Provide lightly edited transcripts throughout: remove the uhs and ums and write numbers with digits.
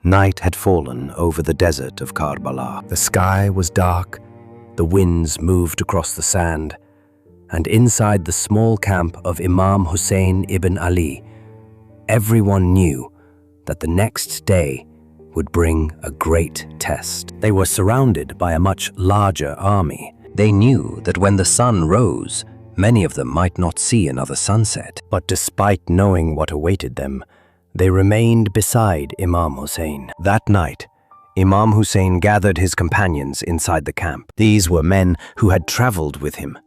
Night had fallen over the desert of Karbala. The sky was dark, the winds moved across the sand, and inside the small camp of Imam Hussain ibn Ali, everyone knew that the next day would bring a great test. They were surrounded by a much larger army. They knew that when the sun rose, many of them might not see another sunset. But despite knowing what awaited them, they remained beside Imam Hussain. That night, Imam Hussain gathered his companions inside the camp. These were men who had traveled with him,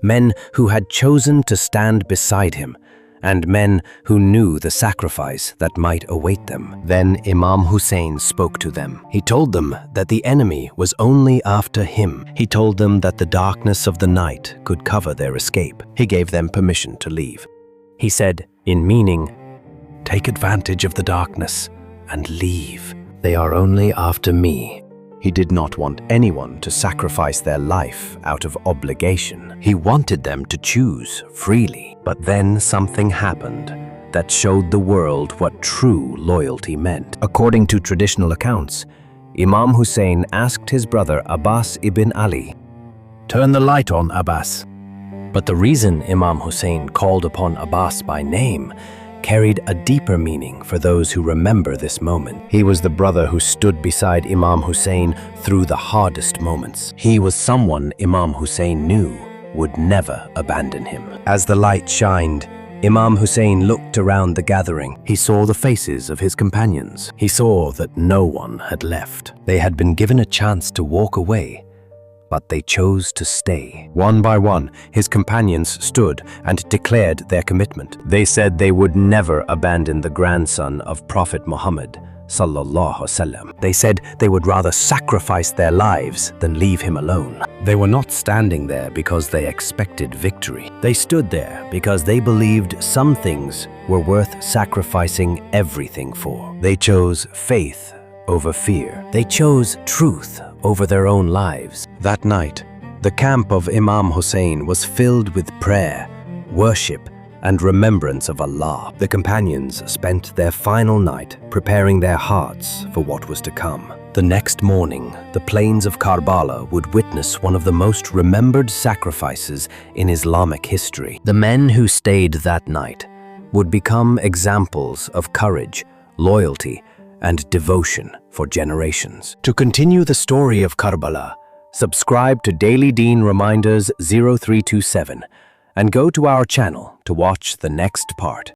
men who had chosen to stand beside him, and men who knew the sacrifice that might await them. Then Imam Hussain spoke to them. He told them that the enemy was only after him. He told them that the darkness of the night could cover their escape. He gave them permission to leave. He said, in meaning, "Take advantage of the darkness and leave. They are only after me." He did not want anyone to sacrifice their life out of obligation. He wanted them to choose freely. But then something happened that showed the world what true loyalty meant. According to traditional accounts, Imam Hussain asked his brother Abbas ibn Ali, "Turn the light on, Abbas." But the reason Imam Hussain called upon Abbas by name carried a deeper meaning for those who remember this moment. He was the brother who stood beside Imam Hussain through the hardest moments. He was someone Imam Hussain knew would never abandon him. As the light shined, Imam Hussain looked around the gathering. He saw the faces of his companions. He saw that no one had left. They had been given a chance to walk away, but they chose to stay. One by one, his companions stood and declared their commitment. They said they would never abandon the grandson of Prophet Muhammad sallallahu alaihi wasallam. They said they would rather sacrifice their lives than leave him alone. They were not standing there because they expected victory. They stood there because they believed some things were worth sacrificing everything for. They chose faith over fear. They chose truth over their own lives. That night, the camp of Imam Hussain was filled with prayer, worship, and remembrance of Allah. The companions spent their final night preparing their hearts for what was to come. The next morning, the plains of Karbala would witness one of the most remembered sacrifices in Islamic history. The men who stayed that night would become examples of courage, loyalty, and devotion for generations. To continue the story of Karbala, subscribe to Daily Deen Reminders 0327 and go to our channel to watch the next part.